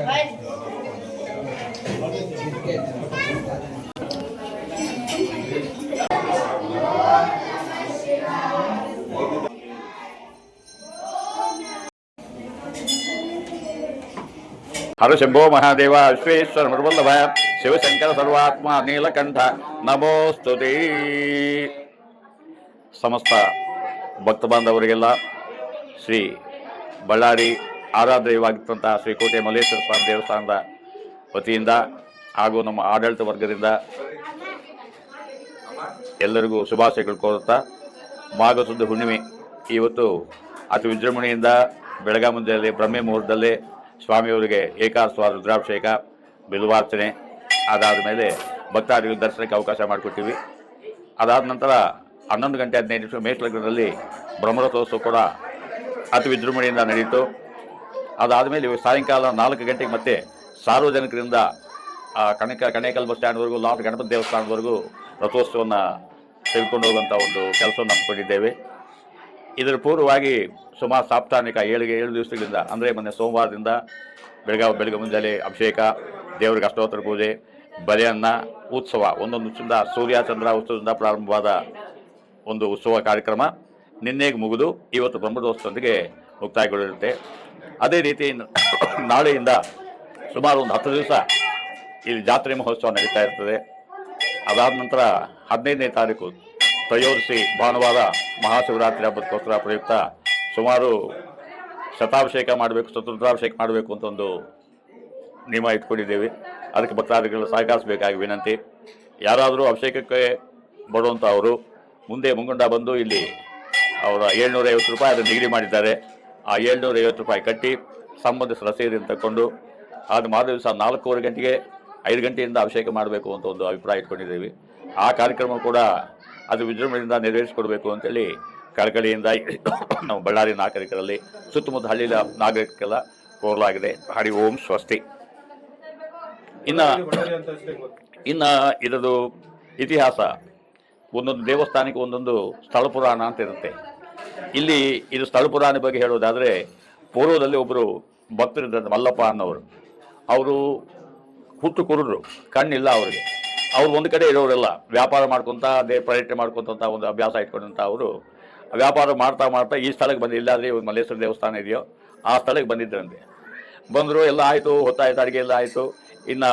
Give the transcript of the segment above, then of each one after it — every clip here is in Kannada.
ಹರ ಶಂಭೋ ಮಹಾದೇವ ವಿಶ್ವೇಶ್ವರ ಮೃವಲ್ಲಭ ಶಿವಶಂಕರ ಸರ್ವಾತ್ಮ ನೀಲಕಂಠ ನಮೋಸ್ತುತಿ. ಸಮಸ್ತ ಭಕ್ತ ಬಾಂಧವರಿಗೆಲ್ಲ ಶ್ರೀ ಬಳ್ಳಾರಿ ಆರಾಧ್ಯವಾಗಿರ್ತಂಥ ಶ್ರೀ ಕೋಟೆ ಮಲ್ಲೇಶ್ವರ ಸ್ವಾಮಿ ದೇವಸ್ಥಾನದ ವತಿಯಿಂದ ಹಾಗೂ ನಮ್ಮ ಆಡಳಿತ ವರ್ಗದಿಂದ ಎಲ್ಲರಿಗೂ ಶುಭಾಶಯಗಳು ಕೋರುತ್ತಾ, ಮಾಘ ಶುದ್ಧ ಹುಣ್ಣಿಮೆ ಇವತ್ತು ಅತಿ ವಿಜೃಂಭಣೆಯಿಂದ ಬೆಳಗ್ಗೆ ಮುಂಜಾನೆ ಬ್ರಹ್ಮೆ ಮುಹೂರ್ತದಲ್ಲೇ ಸ್ವಾಮಿಯವರಿಗೆ ಏಕಾಸ್ವಾದ ರುದ್ರಾಭಿಷೇಕ, ಬಿಲ್ವಾರ್ಚನೆ ಅದಾದ ಮೇಲೆ ಭಕ್ತಾದಿಗಳ ದರ್ಶನಕ್ಕೆ ಅವಕಾಶ ಮಾಡಿಕೊಟ್ಟಿವಿ. ಅದಾದ ನಂತರ 11:15 ಮೇಷಲಗ್ನದಲ್ಲಿ ಬ್ರಹ್ಮರಥೋತ್ಸವ ಕೂಡ ಅತಿ ವಿಜೃಂಭಣೆಯಿಂದ ನಡೆಯಿತು. ಅದಾದ ಮೇಲೆ ಸಾಯಂಕಾಲ 4 ಗಂಟೆಗೆ ಮತ್ತೆ ಸಾರ್ವಜನಿಕರಿಂದ ಕಣೇಕಲ್ ಬಸ್ ಸ್ಟ್ಯಾಂಡ್ವರೆಗೂ, ಲಾಫ್ಟ್ ಗಣಪತಿ ದೇವಸ್ಥಾನದವರೆಗೂ ರಥೋತ್ಸವವನ್ನು ತೆಗೆದುಕೊಂಡು ಹೋಗುವಂಥ ಒಂದು ಕೆಲಸವನ್ನು ಹಮ್ಮಿಕೊಂಡಿದ್ದೇವೆ. ಇದರ ಪೂರ್ವವಾಗಿ ಸುಮಾರು ಸಾಪ್ತಾಹಿಕ 7 ದಿವಸಗಳಿಂದ, ಅಂದರೆ ಮೊನ್ನೆ ಸೋಮವಾರದಿಂದ ಬೆಳಗ್ಗೆ ಮುಂಜಾನೆ ಅಭಿಷೇಕ, ದೇವರಿಗೆ ಅಷ್ಟೋತ್ತರ ಪೂಜೆ, ಬಲಿಯನ್ನ ಉತ್ಸವ, ಒಂದೊಂದು ಉತ್ಸವದಿಂದ ಸೂರ್ಯ ಚಂದ್ರ ಉತ್ಸವದಿಂದ ಪ್ರಾರಂಭವಾದ ಒಂದು ಉತ್ಸವ ಕಾರ್ಯಕ್ರಮ ನಿನ್ನೆಗೆ ಮುಗಿದು ಇವತ್ತು ಬ್ರಹ್ಮೋತ್ಸವದೊಂದಿಗೆ ಮುಕ್ತಾಯಗೊಳ್ಳಿರುತ್ತೆ. ಅದೇ ರೀತಿ ನಾಳೆಯಿಂದ ಸುಮಾರು ಒಂದು 10 ದಿವಸ ಇಲ್ಲಿ ಜಾತ್ರೆ ಮಹೋತ್ಸವ ನಡೀತಾ ಇರ್ತದೆ. ಅದಾದ ನಂತರ 15ನೇ ತಾರೀಕು ತ್ರಯೋದಶಿ ಭಾನುವಾರ ಮಹಾಶಿವರಾತ್ರಿ ಹಬ್ಬದಕ್ಕೋಸ್ಕರ ಪ್ರಯುಕ್ತ ಸುಮಾರು ಶತಾಭಿಷೇಕ ಮಾಡಬೇಕು, ಚತುರ್ಧಾಭಿಷೇಕ ಮಾಡಬೇಕು ಅಂತ ಒಂದು ನಿಯಮ ಇಟ್ಕೊಂಡಿದ್ದೇವೆ. ಅದಕ್ಕೆ ಭಕ್ತಾದಿಗಳು ಸಹಕರಿಸಬೇಕಾಗಿ ವಿನಂತಿ. ಯಾರಾದರೂ ಅಭಿಷೇಕಕ್ಕೆ ಬರುವಂಥವರು ಮುಂದೆ ಮುಂಗುಂಡ ಬಂದು ಇಲ್ಲಿ ಅವರ 750 ರೂಪಾಯಿ ಅದನ್ನು ನಿಗದಿ ಮಾಡಿದ್ದಾರೆ. ಆ 750 ರೂಪಾಯಿ ಕಟ್ಟಿ ಸಂಬಂಧಿಸಿದ ರಸೀದಿಯನ್ನು ತಗೊಂಡು ಅದು ಮಾರ ದಿವಸ 4:15 ಗಂಟೆಗೆ 5 ಗಂಟೆಯಿಂದ ಅಭಿಷೇಕ ಮಾಡಬೇಕು ಅಂತ ಒಂದು ಅಭಿಪ್ರಾಯ ಇಟ್ಕೊಂಡಿದ್ದೇವೆ. ಆ ಕಾರ್ಯಕ್ರಮ ಕೂಡ ಅದು ವಿಜೃಂಭಣೆಯಿಂದ ನೆರವೇರಿಸಿಕೊಡ್ಬೇಕು ಅಂತೇಳಿ ಕಳಕಳಿಯಿಂದ ನಾವು ಬಳ್ಳಾರಿ ನಾಗರಿಕರಲ್ಲಿ, ಸುತ್ತಮುತ್ತ ಹಳ್ಳಿಯ ನಾಗರಿಕರಿಗೆಲ್ಲ ಕೋರಲಾಗಿದೆ. ಹರಿ ಓಂ ಸ್ವಸ್ತಿ. ಇನ್ನು ಇದರದು ಇತಿಹಾಸ, ಒಂದೊಂದು ದೇವಸ್ಥಾನಕ್ಕೆ ಒಂದೊಂದು ಸ್ಥಳ ಪುರಾಣ ಅಂತ ಇರುತ್ತೆ. ಇಲ್ಲಿ ಇದು ಸ್ಥಳ ಪುರಾಣ ಬಗ್ಗೆ ಹೇಳೋದಾದರೆ, ಪೂರ್ವದಲ್ಲಿ ಒಬ್ಬರು ಭಕ್ತರಿದ್ದ ಮಲ್ಲಪ್ಪ ಅನ್ನೋರು, ಅವರು ಹುಟ್ಟು ಕುರುಡ್ರು, ಕಣ್ಣಿಲ್ಲ ಅವರಿಗೆ. ಅವ್ರು ಒಂದು ಕಡೆ ಇರೋರೆಲ್ಲ ವ್ಯಾಪಾರ ಮಾಡ್ಕೊತ ಪರ್ಯಟನೆ ಮಾಡ್ಕೊತ ಒಂದು ಅಭ್ಯಾಸ ಇಟ್ಕೊಂಡಂಥ ಅವರು ವ್ಯಾಪಾರ ಮಾಡ್ತಾ ಈ ಸ್ಥಳಕ್ಕೆ ಬಂದು, ಇಲ್ಲಾದರೆ ಮಲ್ಲೇಶ್ವರ ದೇವಸ್ಥಾನ ಇದೆಯೋ ಆ ಸ್ಥಳಕ್ಕೆ ಬಂದಿದ್ದರಂತೆ. ಬಂದರು, ಎಲ್ಲ ಆಯಿತು, ಹೊತ್ತಾಯಿತು, ಅಡುಗೆ ಎಲ್ಲ ಆಯಿತು, ಇನ್ನು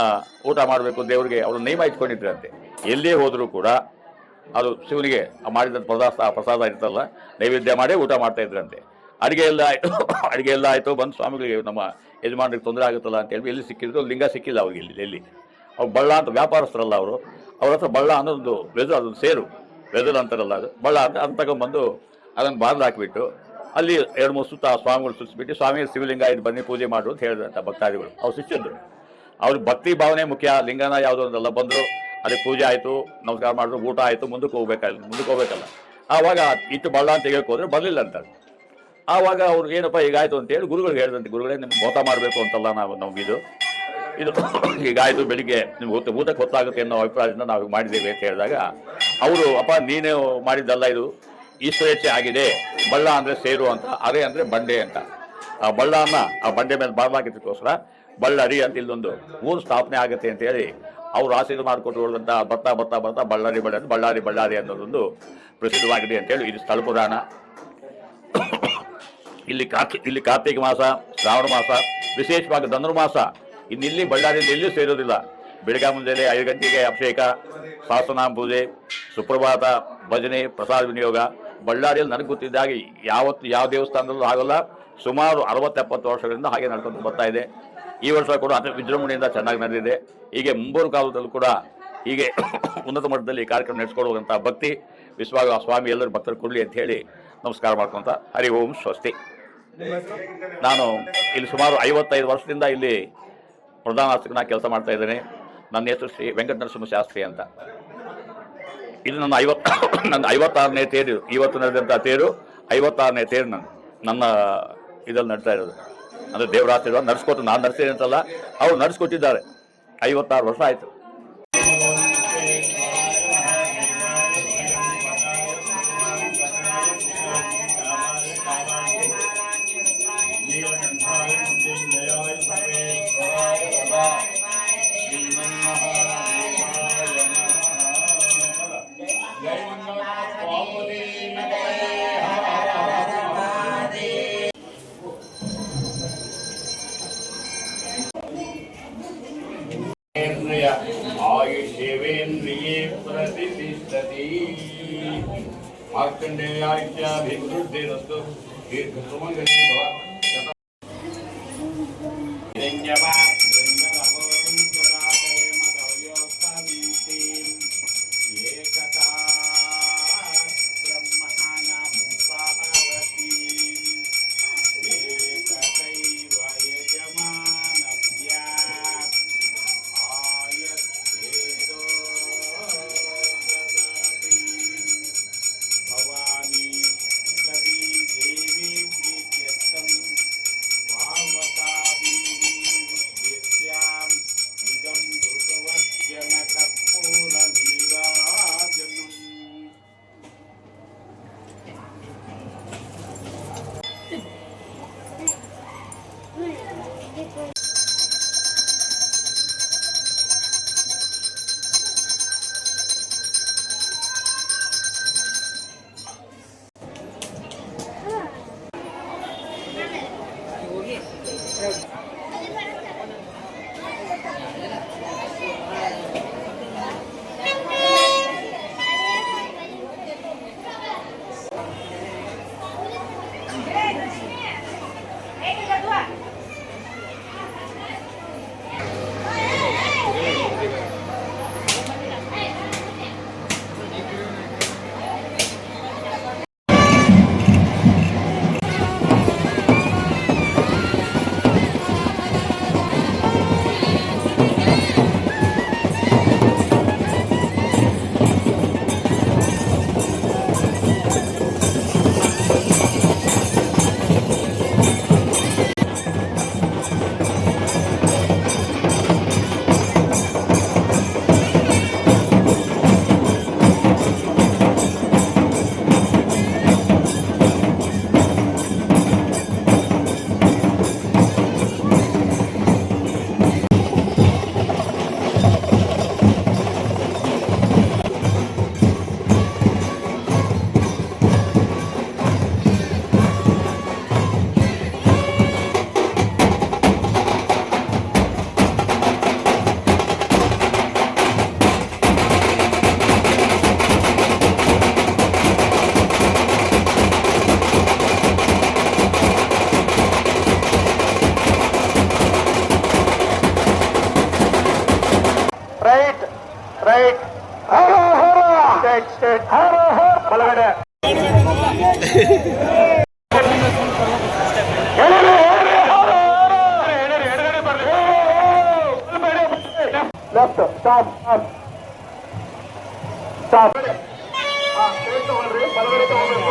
ಊಟ ಮಾಡಬೇಕು ದೇವರಿಗೆ ಅವರು ನಿಯಮ ಇಟ್ಕೊಂಡಿದ್ರಂತೆ. ಎಲ್ಲೇ ಹೋದರೂ ಕೂಡ ಅದು ಶಿವನಿಗೆ ಮಾಡಿದಂಥ ಪ್ರಸಾದ ಇರ್ತಲ್ಲ, ನೈವೇದ್ಯ ಮಾಡೇ ಊಟ ಮಾಡ್ತಾ ಇದ್ರಂತೆ. ಅಡುಗೆ ಎಲ್ಲ ಆಯಿತು, ಬಂದು ಸ್ವಾಮಿಗಳಿಗೆ ನಮ್ಮ ಯಜಮಾನ್ರಿಗೆ ತೊಂದರೆ ಆಗುತ್ತಲ್ಲ ಅಂತೇಳಿ ಎಲ್ಲಿ ಸಿಕ್ಕಿದ್ರು ಲಿಂಗ ಸಿಕ್ಕಿಲ್ಲ ಅವ್ರಿಗೆ. ಎಲ್ಲಿ ಅವ್ರು ಬಳ್ಳ ಅಂತ ವ್ಯಾಪಾರಸ್ಥರಲ್ಲ ಅವರು, ಅವ್ರ ಹತ್ರ ಬಳ್ಳ ಅನ್ನೋದೊಂದು ಅದೊಂದು ಸೇರು ವೆದಲ್ ಅಂತಾರಲ್ಲ, ಅದು ಬಳ್ಳ ಅಂತ ಅದನ್ನ ತಗೊಂಡ್ಬಂದು ಅದನ್ನು ಬಾಗಿಲು ಹಾಕಿಬಿಟ್ಟು ಅಲ್ಲಿ 2-3 ಸುತ್ತ ಸ್ವಾಮಿಗಳು ಸುತ್ತಿಬಿಟ್ಟು, ಸ್ವಾಮಿ ಶಿವಲಿಂಗ ಇದು ಬನ್ನಿ ಪೂಜೆ ಮಾಡು ಅಂತ ಹೇಳಿದ್ರಂತ ಭಕ್ತಾದಿಗಳು. ಅವ್ರು ಶಿಷ್ಯದ್ರು, ಅವ್ರಿಗೆ ಭಕ್ತಿ ಭಾವನೆ ಮುಖ್ಯ, ಲಿಂಗನ ಯಾವುದೋ ಒಂದಲ್ಲ. ಬಂದರು, ಅದಕ್ಕೆ ಪೂಜೆ ಆಯಿತು, ನಮಸ್ಕಾರ ಮಾಡಿದ್ರು, ಊಟ ಆಯಿತು, ಮುಂದಕ್ಕೆ ಹೋಗ್ಬೇಕಲ್ಲ. ಆವಾಗ ಇಟ್ಟು ಬಳ್ಳ ಅಂತ ಹೇಳಕ್ಕೆ ಹೋದ್ರೆ ಬರಲಿಲ್ಲ ಅಂತಾರೆ. ಆವಾಗ ಅವ್ರು ಏನಪ್ಪ ಹೀಗಾಯಿತು ಅಂತೇಳಿ ಗುರುಗಳಿಗೆ ಹೇಳಿದಂತೆ, ಗುರುಗಳೇ ನಿಮ್ಗೆ ಮೋತ ಮಾಡಬೇಕು ಅಂತಲ್ಲ ನಮಗಿದು ಹೀಗಾಯಿತು, ಬೆಳಿಗ್ಗೆ ನಿಮ್ಗೆ ಊಟಕ್ಕೆ ಹೊತ್ತಾಗುತ್ತೆ ಅನ್ನೋ ಅಭಿಪ್ರಾಯದಿಂದ ನಾವು ಮಾಡಿದ್ದೇವೆ ಅಂತ ಹೇಳಿದಾಗ ಅವರು, ಅಪ್ಪ ನೀನು ಮಾಡಿದ್ದಲ್ಲ, ಇದು ಈಶ್ವರೇಚ್ಛೆ ಆಗಿದೆ. ಬಳ್ಳ ಅಂದರೆ ಸೇರು ಅಂತ, ಅರೆ ಅಂದರೆ ಬಂಡೆ ಅಂತ. ಆ ಬಳ್ಳನ ಆ ಬಂಡೆ ಮೇಲೆ ಬಾರ್ಲಾಕಿದ್ದಕ್ಕೋಸ್ಕರ ಬಳ್ಳಾರಿ ಅಂತ ಇಲ್ಲೊಂದು ಊರು ಸ್ಥಾಪನೆ ಆಗುತ್ತೆ ಅಂತೇಳಿ ಅವರು ಆಶೀರ್ವಾದ ಮಾಡಿಕೊಟ್ಟು ಹೋದಂಥ ಬರ್ತಾ ಬಳ್ಳಾರಿ ಅನ್ನೋದೊಂದು ಪ್ರಸಿದ್ಧವಾಗಿದೆ ಅಂತೇಳಿ ಇದು ಸ್ಥಳ ಪುರಾಣ. ಇಲ್ಲಿ ಕಾರ್ತಿಕ ಮಾಸ, ಶ್ರಾವಣ ಮಾಸ, ವಿಶೇಷವಾಗಿ ಧನುರ್ಮಾಸ ಇನ್ನಿಲ್ಲಿ ಬಳ್ಳಾರಿಯಲ್ಲಿ ಎಲ್ಲೂ ಸೇರೋದಿಲ್ಲ. ಬೆಳಗ್ಗೆ ಮುಂಜಾನೆ 5 ಗಂಟೆಗೆ ಅಭಿಷೇಕ, ಸಹಸ್ರನಾಮ ಪೂಜೆ, ಸುಪ್ರಭಾತ, ಭಜನೆ, ಪ್ರಸಾದ ವಿನಿಯೋಗ. ಬಳ್ಳಾರಿಯಲ್ಲಿ ನನಗೆ ಗೊತ್ತಿದ್ದಾಗೆ ಯಾವ ದೇವಸ್ಥಾನದಲ್ಲೂ ಆಗೋಲ್ಲ. ಸುಮಾರು 60-70 ವರ್ಷಗಳಿಂದ ಹಾಗೆ ನಡ್ಕೊಂಡು ಬರ್ತಾ ಇದೆ. ಈ ವರ್ಷ ಕೂಡ ಅತಿ ವಿಜೃಂಭಣೆಯಿಂದ ಚೆನ್ನಾಗಿ ನಡೆದಿದೆ. ಹೀಗೆ ಮುಂಬರುವ ಕಾಲದಲ್ಲೂ ಕೂಡ ಹೀಗೆ ಉನ್ನತ ಮಟ್ಟದಲ್ಲಿ ಕಾರ್ಯಕ್ರಮ ನಡೆಸ್ಕೊಡುವಂಥ ಭಕ್ತಿ ವಿಶ್ವಾಸ ಸ್ವಾಮಿ ಎಲ್ಲರೂ ಭಕ್ತರು ಕೊಡಲಿ ಅಂತ ಹೇಳಿ ನಮಸ್ಕಾರ ಮಾಡ್ಕೊತ ಹರಿ ಓಂ ಸ್ವಸ್ತಿ. ನಾನು ಇಲ್ಲಿ ಸುಮಾರು 55 ವರ್ಷದಿಂದ ಇಲ್ಲಿ ಪ್ರಧಾನ ಅರ್ಚಕನಾಗಿ ಕೆಲಸ ಮಾಡ್ತಾ ಇದ್ದೇನೆ. ನನ್ನ ಹೆಸರು ಶ್ರೀ ವೆಂಕಟ ನರಸಿಂಹ ಶಾಸ್ತ್ರಿ ಅಂತ. ಇದು ನನ್ನ 56ನೇ ತೇರು. ಇವತ್ತು ನಡೆದಂಥ ತೇರು 56ನೇ ತೇರು. ನನ್ನ ಇದರಲ್ಲಿ ನಡ್ತಾ ಇರೋದು ಅಂದರೆ ದೇವರಾತ್ರಿ ನಡೆಸ್ಕೊಟ್ಟು, ನಾನು ನಡೆಸ್ತೀನಿ ಅಂತಲ್ಲ, ಅವ್ರು ನಡೆಸ್ಕೊಟ್ಟಿದ್ದಾರೆ. 56 ವರ್ಷ ಆಯಿತು. ನೀಲಕಂಠಾಯ आर्कण्डेयायित्याभिवृद्धिरस्तु दीर्घसुमङ्गली ರೈಟ್ ಬಲಗಡೆ ಲೆಫ್ಟ್ ಸ್ಟಾಪ್ ಸ್ಟಾಪ್ ಸ್ಟಾಪ್ ಬಲಗಡೆ ತಗೊಂಡ್ರಿ